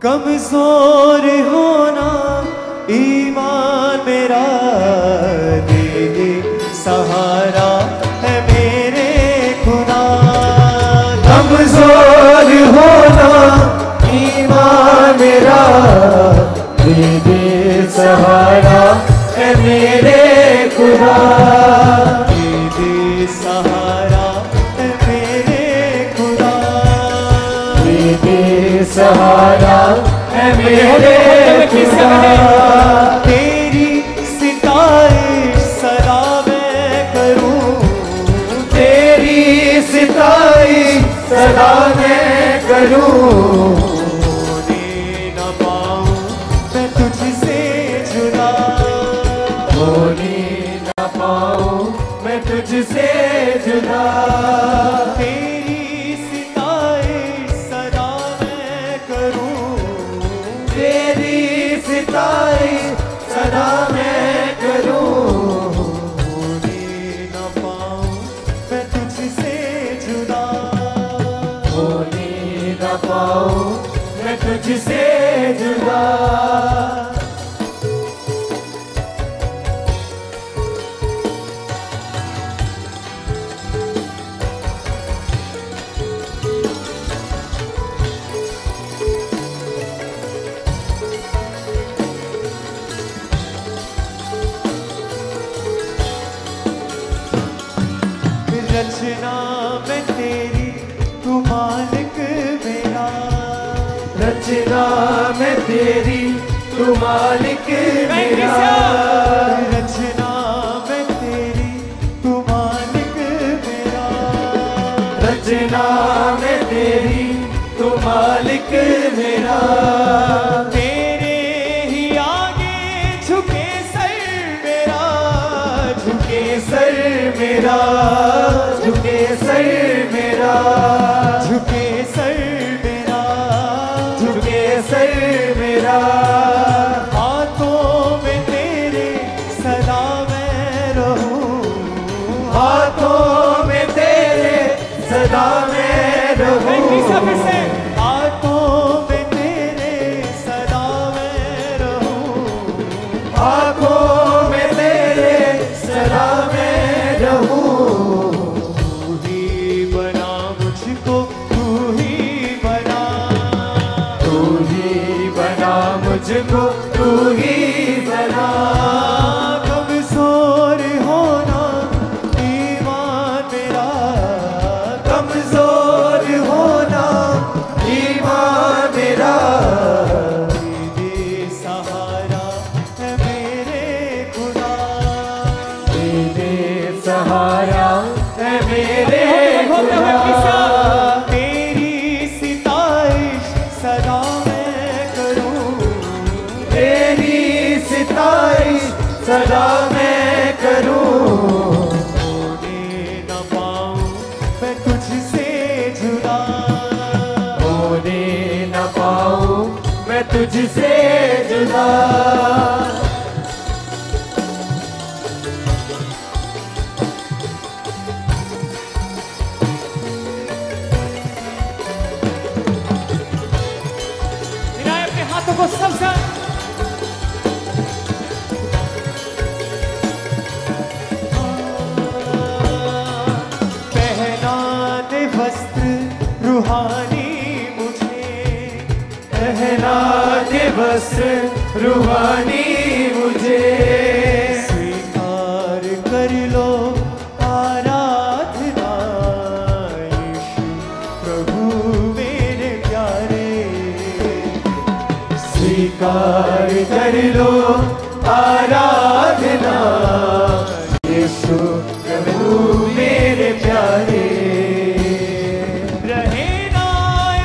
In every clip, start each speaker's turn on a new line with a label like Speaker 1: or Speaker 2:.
Speaker 1: कमजोर होना ईमान मेरा, दे दे सहारा है मेरे खुदा।
Speaker 2: कमजोर होना ईमान मेरा, दे दे सहारा है मेरे खुदा।
Speaker 1: दे दे सहारा है मेरे खुदा,
Speaker 2: दे दे सहारा है मेरे खुदा।
Speaker 1: तेरी सितारिश सदा मैं करूं,
Speaker 2: तेरी सितारिश सदा मैं करूं।
Speaker 1: होने न पाऊं मैं तुझसे जुदा,
Speaker 2: होने न पाऊं मैं तुझसे जुदा।
Speaker 1: तेरी सितारिश सदा मैं करूं,
Speaker 2: तेरी सितारिश सदा मैं करूं।
Speaker 1: होने न पाऊं मैं तुझसे जुदा,
Speaker 2: होने न पाऊं मैं तुझसे जुदा।
Speaker 1: रचना मैं तेरी तू मालिक मेरा,
Speaker 2: रचना मैं तेरी तू मालिक मेरा।
Speaker 1: रचना मैं तेरी तू मालिक मेरा,
Speaker 2: रचना मैं तेरी तू मालिक मेरा।
Speaker 1: तेरे ही आगे झुके सर मेरा,
Speaker 2: झुके सर मेरा, झुके सर मेरा,
Speaker 1: झुके सर मेरा,
Speaker 2: झुके सर मेरा।
Speaker 1: हाथों में तेरे सदा मैं रहूं,
Speaker 2: हाथों में तेरे सदा मैं रहूं।
Speaker 1: हाथों में तेरे सदा मैं रहूं,
Speaker 2: आँखों में तेरे सदा मैं रहूं।
Speaker 1: तू ही बना मुझको, तू ही बना,
Speaker 2: तू ही बना मुझको, तू ही बना।
Speaker 1: कमजोर होना ईमान मेरा,
Speaker 2: कमजोर होना ईमान मेरा।
Speaker 1: दे सहारा है मेरे खुदा,
Speaker 2: दे सहारा है मेरे खुदा।
Speaker 1: तेरी सितारिश सदा मैं करूं,
Speaker 2: तेरी सितारिश सदा मैं करूं।
Speaker 1: होने न पाऊं मैं तुझसे जुदा,
Speaker 2: होने न पाऊं मैं तुझसे जुदा।
Speaker 1: मिलाए अपने हाथों को सबसे। पहना दे वस्त्र रूहानी मुझे,
Speaker 2: पहना दे वस्त्र रूहानी मुझे।
Speaker 1: स्वीकार कर लो आराधना यीशु प्रभु मेरे प्यारे,
Speaker 2: स्वीकार कर लो आराधना यीशु प्रभु मेरे प्यारे।
Speaker 1: रहे ना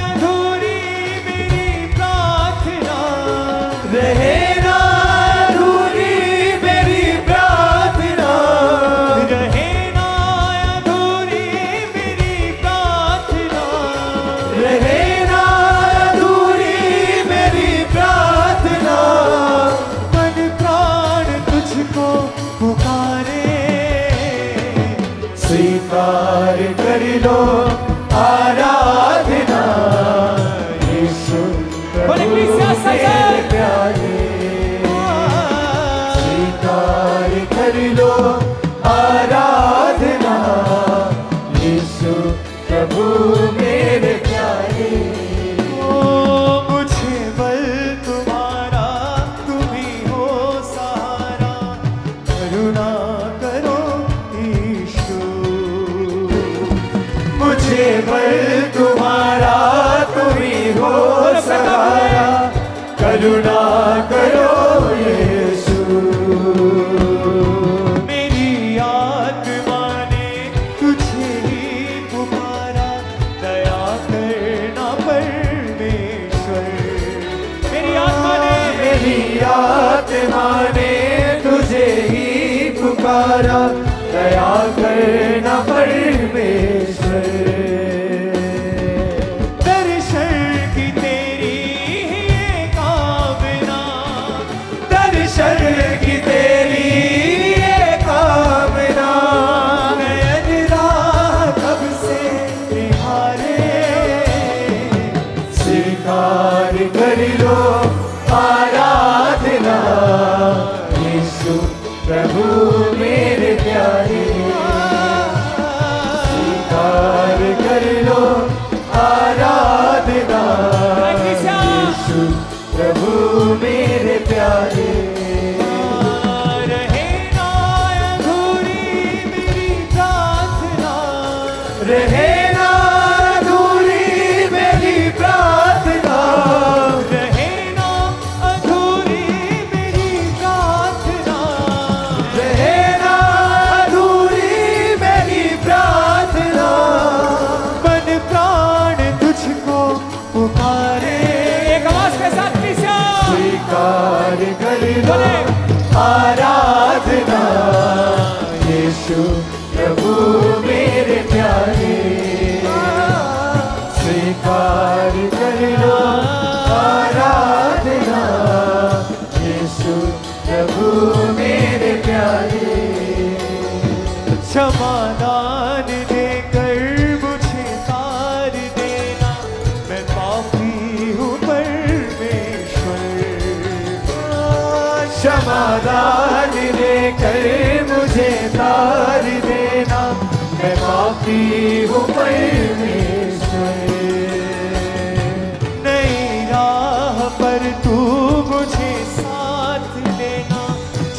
Speaker 1: अधूरी मेरी प्रार्थना,
Speaker 2: रहे ना अधूरी मेरी प्रार्थना।
Speaker 1: रहे ना अधूरी मेरी प्रार्थना,
Speaker 2: रहे ना अधूरी मेरी प्रार्थना।
Speaker 1: मन प्राण तुझको पुकारे,
Speaker 2: स्वीकार कर लो आराधना यीशु प्रभु मेरे प्यारे, स्वीकार कर लो आराधना, यीशु प्रभु मेरे प्यारे।
Speaker 1: मुझे बल तुम्हारा, तुम ही हो सहारा, करुणा करो यीशु।
Speaker 2: मुझे बल तुम्हारा, तुम ही हो सहारा, करुणा करो यीशु।
Speaker 1: मेरी आत्मा ने तुझे ही पुकारा, दया करना परमेश्वर। मेरी आत्मा
Speaker 2: ने तुझे ही पुकारा, दया करना परमेश्वर।
Speaker 1: दर्शन की तेरी ये कामना,
Speaker 2: दर्शन की तेरी ये कामना,
Speaker 1: नयन राह कब से निहारे।
Speaker 2: स्वीकार कर लो आराधना, यीशु प्रभु मेरे प्यारे। स्वीकार कर लो आराधना, यीशु प्रभु मेरे प्यारे।
Speaker 1: रहे ना अधूरी मेरी प्रार्थना,
Speaker 2: रहे ना अधूरी मेरी प्रार्थना,
Speaker 1: रहे ना अधूरी मेरी प्रार्थना।
Speaker 2: रहे ना अधूरी मेरी प्रार्थना।
Speaker 1: मन प्राण तुझको पुकारे। एक आवाज के साथ प्लीज़।
Speaker 2: स्वीकार कर लो आराधना, यीशु प्रभु मेरे प्यारे। स्वीकार कर लो आराधना, यीशु प्रभु मेरे प्यारे।
Speaker 1: क्षमादान देकर मुझे तार देना, मैं पापी हूँ परमेश्वर।
Speaker 2: क्षमादान देकर मुझे तार देना, मैं पापी हूँ परमेश्वर।
Speaker 1: नई राह पर तू मुझे साथ लेना,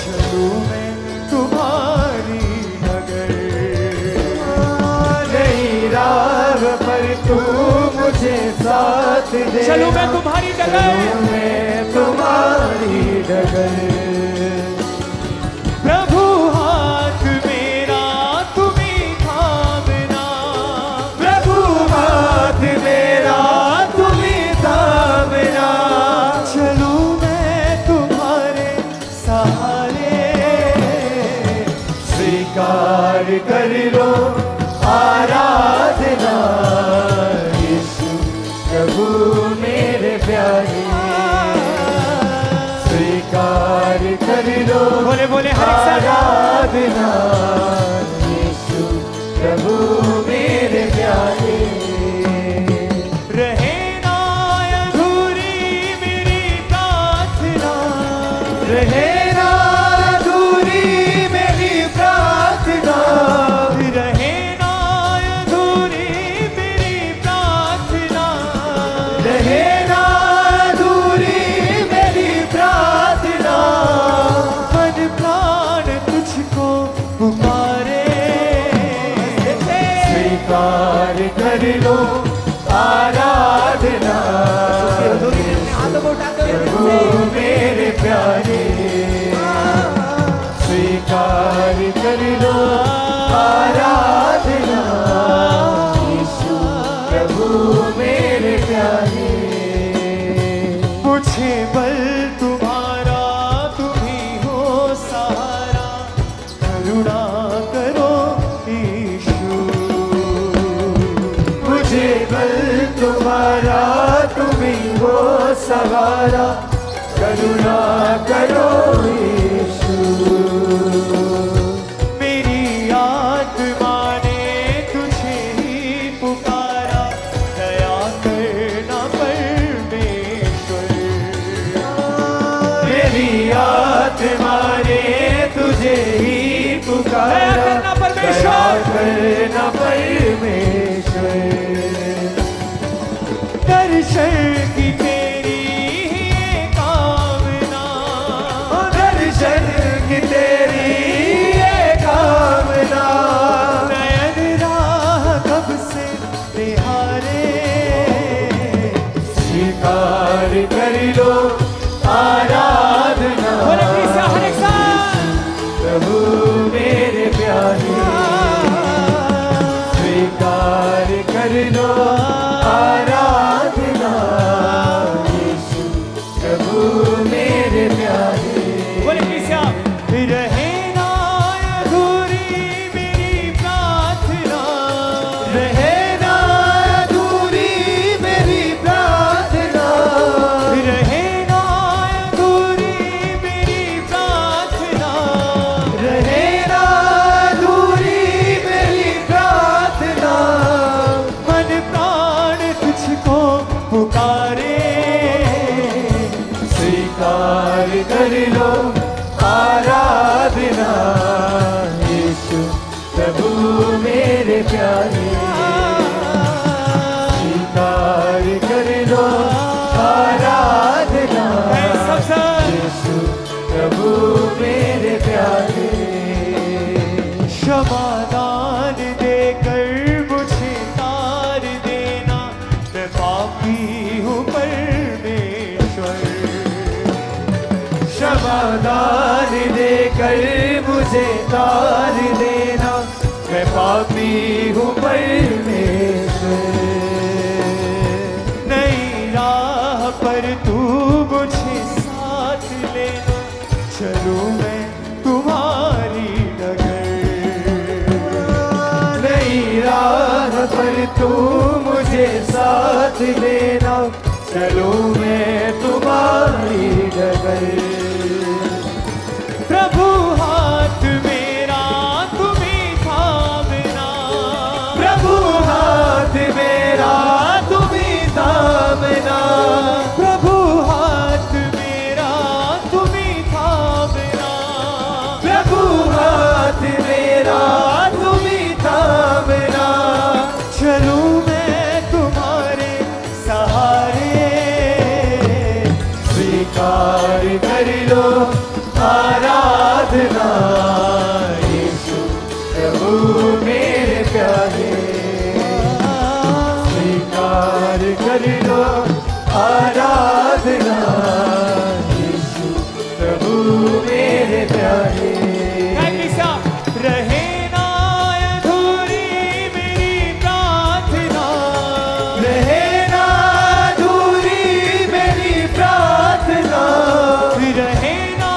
Speaker 1: चलूं मैं तुम्हारी नगर।
Speaker 2: नई राह पर तू मुझे साथ दे,
Speaker 1: चलूं मैं तुम्हारी डगर।
Speaker 2: चलूं मैं तुम्हारी डगर।
Speaker 1: प्रभु हाथ मेरा तुम्ही थामना,
Speaker 2: प्रभु हाथ मेरा तुम्ही थामना,
Speaker 1: चलूं मैं तुम्हारे सहारे।
Speaker 2: स्वीकार कर लो आराधना, यीशु प्रभु मेरे प्यारे। स्वीकार कर लो
Speaker 1: बोले बोले हर एक साथ।
Speaker 2: आराधना, यीशु प्रभु मेरे प्यारे।
Speaker 1: रहे ना अधूरी मेरी प्रार्थना,
Speaker 2: रहे ना अधूरी मेरी प्रार्थना,
Speaker 1: रहे ना अधूरी मेरी प्रार्थना।
Speaker 2: रहे ना अधूरी मेरी प्रार्थना।
Speaker 1: मन प्राण तुझको पुकारे।
Speaker 2: स्वीकार कर लो आराधना, प्रभु मेरे प्यारे। स्वीकार कर लो आराधना, यीशु प्रभु मेरे प्यारे।
Speaker 1: मुझे बल तुम्हारा, तुम ही हो सहारा, करुणा करो यीशु।
Speaker 2: मुझे बल तुम्हारा, तुम ही हो सहारा, करुणा करो यीशु।
Speaker 1: मेरी आत्मा ने तुझे ही पुकारा, दया करना परमेश्वर।
Speaker 2: मेरी आत्मा ने तुझे ही पुकारा, दया करना परमेश्वर।
Speaker 1: दर्शन की तेरी ये कामना,
Speaker 2: दर्शन की तेरी ये कामना,
Speaker 1: नयन राह कब से निहारे,
Speaker 2: स्वीकार कर लो आराधना। प्रभु मेरे प्यारे, स्वीकार कर लो आराधना। यीशु प्रभु मेरे प्यारे,
Speaker 1: रहे ना अधूरी मेरी प्रार्थना,
Speaker 2: रहे ना अधूरी मेरी प्रार्थना,
Speaker 1: रहे ना अधूरी मेरी प्रार्थना,
Speaker 2: रहे ना अधूरी मेरी प्रार्थना।
Speaker 1: मन प्राण तुझको पुकारे,
Speaker 2: स्वीकार कर लो आराधना। यीशु प्रभु मेरे प्यारे, स्वीकार कर लो आराधना। यीशु प्रभु मेरे प्यारे,
Speaker 1: क्षमादान देकर मुझे तार देना, मैं पापी हूँ परमेश्वर।
Speaker 2: क्षमादान देकर मुझे तार देना, मैं पापी हूँ परमेश्वर।
Speaker 1: नई राह पर तू मुझे साथ लेना, चलूं मैं तुम्हारी डगर।
Speaker 2: नई राह पर तू मुझे साथ लेना, चलो मैं तुम्हारी डगर।
Speaker 1: प्रभु हाथ मेरा तुम्हें थामना,
Speaker 2: प्रभु हाथ मेरा तुम्हीं थामना,
Speaker 1: प्रभु हाथ मेरा तुम्हें थामना,
Speaker 2: प्रभु हाथ मेरा तुम्हीं थामना।
Speaker 1: चलूं मैं तुम्हारे सहारे,
Speaker 2: स्वीकार कर लो आराधना। यीशु प्रभु मेरे प्यारे, स्वीकार कर लो आराधना। यीशु प्रभु मेरे प्यारे,
Speaker 1: रहे ना अधूरी मेरी प्रार्थना,
Speaker 2: रहे ना अधूरी मेरी प्रार्थना,
Speaker 1: रहे ना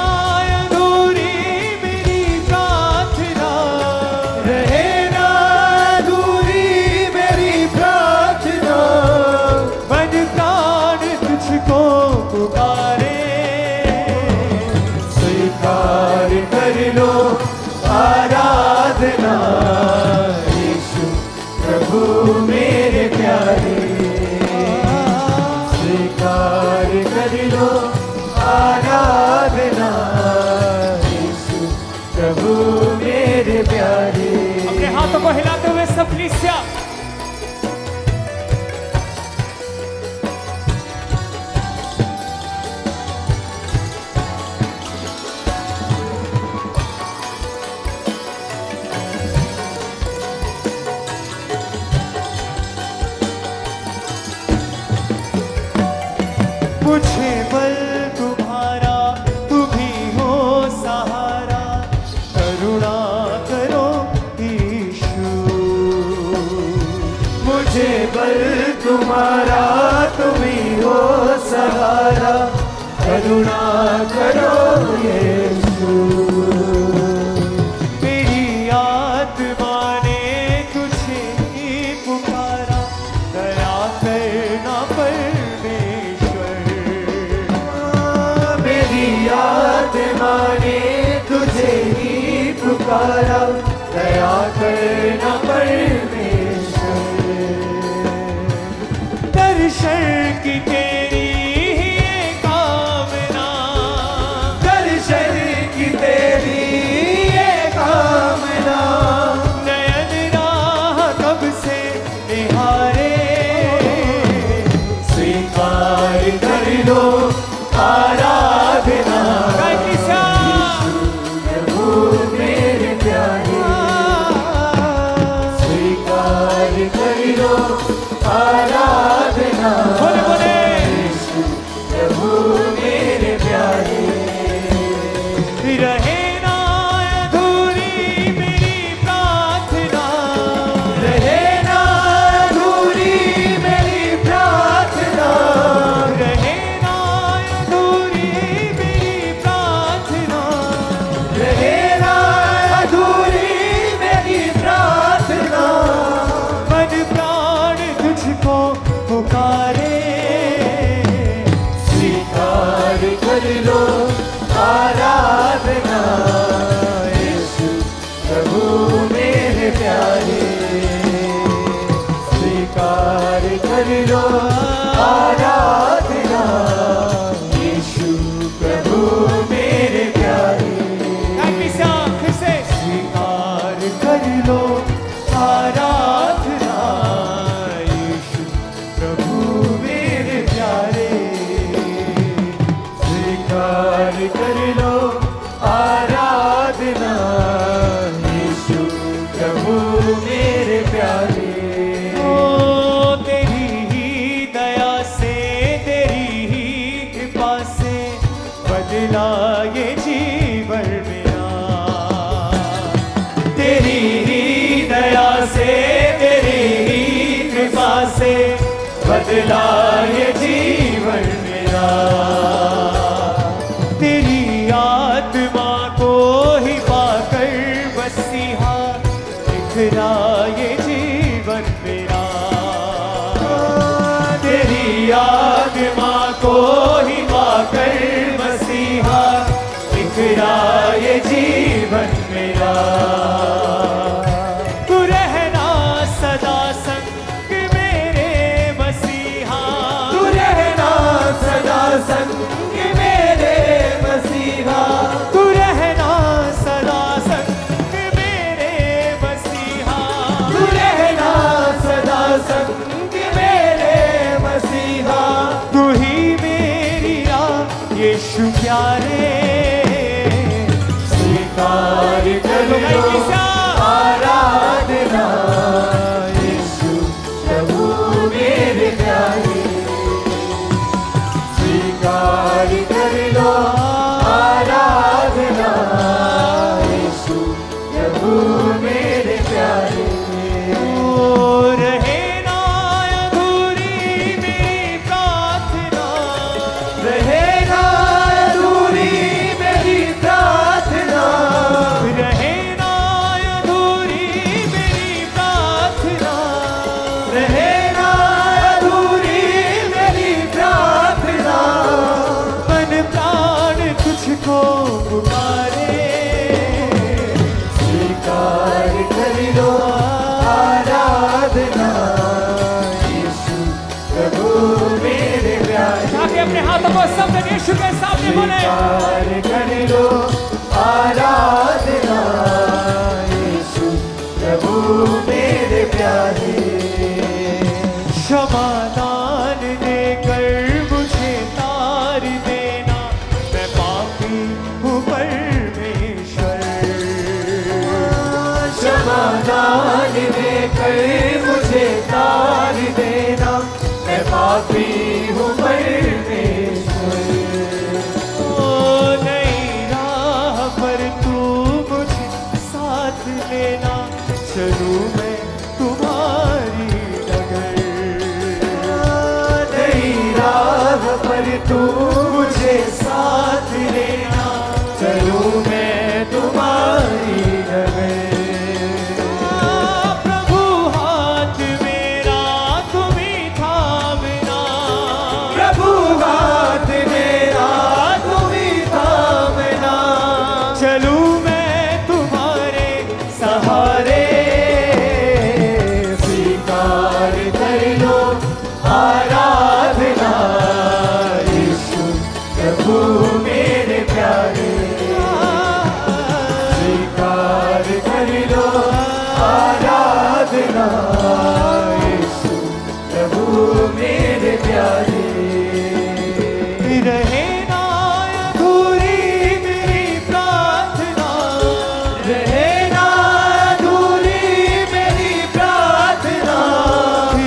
Speaker 1: अधूरी मेरी प्रार्थना,
Speaker 2: रहे ना अधूरी मेरी प्रार्थना।
Speaker 1: मन प्राण तुझको पुकारे,
Speaker 2: स्वीकार कर लो आराधना। यीशु प्रभु मेरे प्यारे, स्वीकार कर लो आराधना। यीशु प्रभु मेरे प्यारे,
Speaker 1: अपने हाथों को हिलाते हुए सब कलीसिया मुझे बल तुम्हारा, तुम ही हो सहारा, करुणा करो ईशु।
Speaker 2: मुझे बल तुम्हारा, तुम ही हो सहारा, करुणा करो यीशु।
Speaker 1: मेरी आत्मा ने तुझे ही पुकारा, दया करना परमेश्वर।
Speaker 2: मेरी आत्मा ने तुझे ही पुकारा, दया करना परमेश्वर।
Speaker 1: दर्शन की तेरी ये कामना,
Speaker 2: लो आराधना। प्रभु मेरे प्यारे स्वीकार कर लो आराधना। यीशु प्रभु मेरे प्यारे।
Speaker 1: रहे ना अधूरी मेरी प्रार्थना,
Speaker 2: रहे ना अधूरी मेरी प्रार्थना।
Speaker 1: रहे ना अधूरी मेरी प्रार्थना,
Speaker 2: रहे ना अधूरी मेरी प्रार्थना।
Speaker 1: मन प्राण तुझको पुकारे,
Speaker 2: स्वीकार कर लो आराधना। यीशु प्रभु मेरे प्यारे स्वीकार कर लो आराधना। यीशु प्रभु मेरे प्यारे
Speaker 1: फिर से स्वीकार कर लो आराधना। यीशु प्रभु मेरे प्यारे,
Speaker 2: स्वीकार कर लो आराधना। यीशु प्रभु मेरे प्यारे।
Speaker 1: ओ तेरी ही दया से, तेरी ही कृपा से बदला ये जीवन मेरा। तेरी ही दया से, तेरी ही कृपा से बदला ये जीवन मेरा। तेरी आत्मा को ही पाकर मसीहा दिखरा ये जीवन मेरा। तेरी आत्मा को ही पाकर मसीहा दिखरा ये जीवन मेरा। तू रहना सदा संग मेरे मसीहा,
Speaker 2: तू रहना सदा संग मेरे मसीहा।
Speaker 1: तू रहना सदा संग मेरे मसीहा।
Speaker 2: तू रहना सदा संग मेरे मसीहा।
Speaker 1: तू ही मेरी यीशु प्यारे,
Speaker 2: स्वीकार कर लो आराधना। यीशु प्रभु मेरे प्यारे स्वीकार कर लो आराधना। यीशु प्रभु मेरे प्यारे।
Speaker 1: ओ रहे ना अधूरी मेरी प्रार्थना,
Speaker 2: रहे ना अधूरी मेरी प्रार्थना।
Speaker 1: रहे ना अधूरी मेरी प्रार्थना।
Speaker 2: रहे ना अधूरी मेरी प्रार्थना।
Speaker 1: मन प्राण तुझको पुकारे,
Speaker 2: स्वीकार कर लो आराधना। यीशु प्रभु मेरे प्यारे।
Speaker 1: ताकि अपने हाथों को सब यीशु के सामने बोले,
Speaker 2: स्वीकार कर लो आराधना। यीशु प्रभु मेरे प्यारे।
Speaker 1: क्षमादान देकर मुझे तार देना, मैं पापी हूँ परमेश्वर।
Speaker 2: क्षमादान देकर मुझे तार देना, मैं पापी हूँ परमेश्वर।
Speaker 1: ओ नई राह पर तू मुझे साथ लेना, चलूं मैं तुम्हारी नगर।
Speaker 2: नई राह पर तू मुझे साथ लेना, चलूं मैं तुम्हारी नगर।
Speaker 1: प्रभु हाथ मेरा तुम ही थामना,
Speaker 2: प्रभु हाथ मेरा तुम ही थामना,
Speaker 1: चलूं मैं तुम्हारे
Speaker 2: सहारे। स्वीकार कर लो आराधना। यीशु प्रभु
Speaker 1: रहे ना अधूरी मेरी प्रार्थना,
Speaker 2: रहे ना अधूरी मेरी प्रार्थना,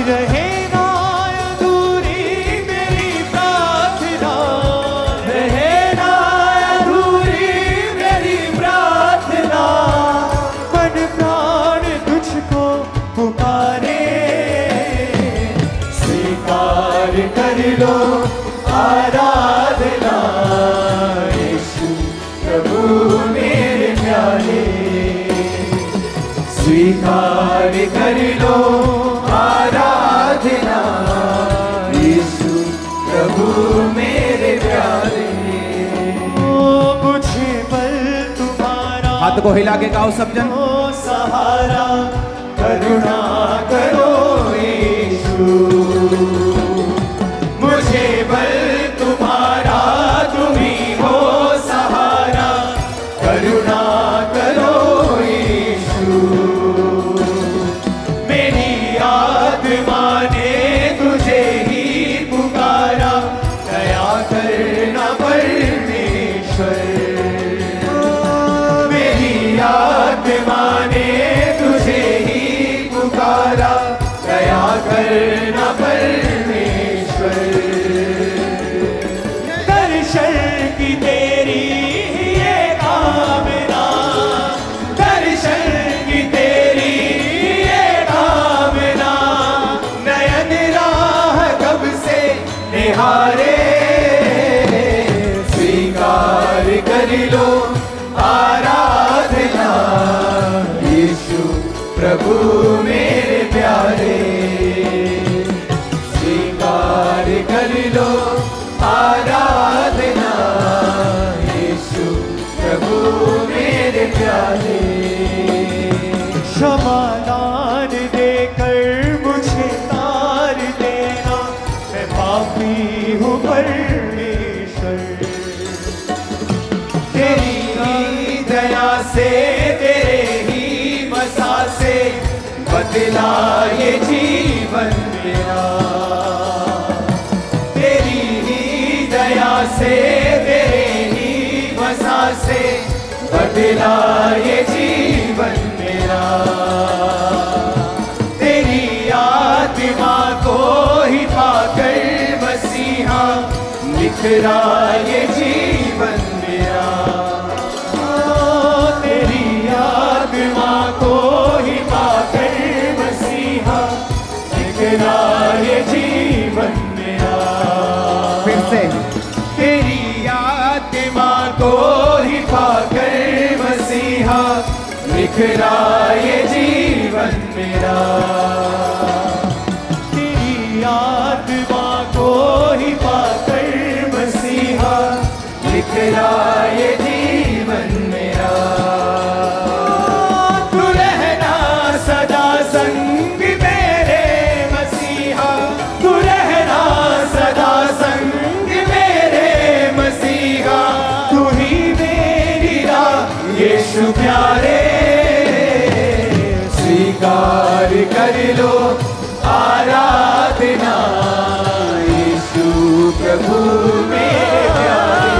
Speaker 1: रहे ना अधूरी मेरी प्रार्थना,
Speaker 2: रहे ना अधूरी मेरी प्रार्थना।
Speaker 1: मन प्राण तुझको पुकारे,
Speaker 2: स्वीकार कर लो आराधना, यीशु प्रभु मेरे प्यारे। स्वीकार कर लो आराधना, यीशु प्रभु मेरे प्यारे।
Speaker 1: मुझे बल तुम्हारा
Speaker 3: हाथ को हिला के गाओ सब जन।
Speaker 1: ओ सहारा,
Speaker 2: करुणा करो यीशु, मुझे बल तुम्हारा तुम ही हो सहारा, करुणा करो यीशु। मेरी आत्मा ने तुझे ही पुकारा, दया करना परमेश्वर। मेरी आत्मा ने तुझे ही पुकारा, दया करना परमेश्वर।
Speaker 1: दर्शन की तेरी ये कामना,
Speaker 2: दर्शन की तेरी ये कामना, नयन राह कब से निहारे। स्वीकार कर लो आराधना, यीशु प्रभु मेरे प्यारे। स्वीकार कर लो आराधना, यीशु प्रभु मेरे प्यारे।
Speaker 1: क्षमादान देकर मुझे तार देना, मैं पापी हूँ परमेश्वर।
Speaker 2: तेरी दया से तेरे ही बसा से बदला ये जीवन मेरा। तेरी ही दया से तेरे ही बसा से बदला ये जीवन मेरा। तेरी आत्मा को ही पाकर मसीहा निखरा ये जीवन मेरा। तेरी आत्मा को ही पाकर मसीहा निखरा ये जीवन मेरा।
Speaker 3: फिर से
Speaker 2: तेरी आत्मा को ही पाकर मसीहा निखरा ये जीवन मेरा।
Speaker 1: तेरी आत्मा को ही पाकर मसीहा
Speaker 2: निखरा ये जीवन मेरा। तू रहना सदा संग मेरे मसीहा, तू रहना सदा संग मेरे मसीहा। तू ही मेरी राह यीशु प्यारे। स्वीकार कर लो आराधना, यीशु प्रभु मेरे प्यारे।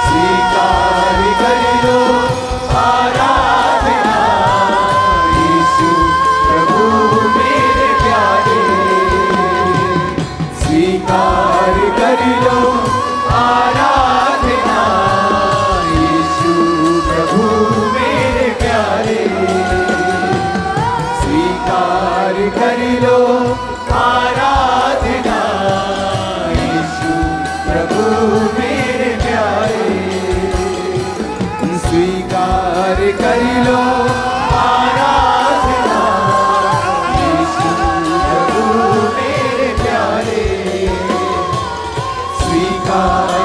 Speaker 2: स्वीकार कर लो आराधना, यीशु प्रभु मेरे प्यारे। स्वीकार कर लो आराधना, यीशु प्रभु मेरे प्यारे। स्वीकार कर लो आराधना, यीशु प्रभु मेरे प्यारे। स्वीकार कर लो आराधना, यीशु प्रभु मेरे प्यारे। स्वीकार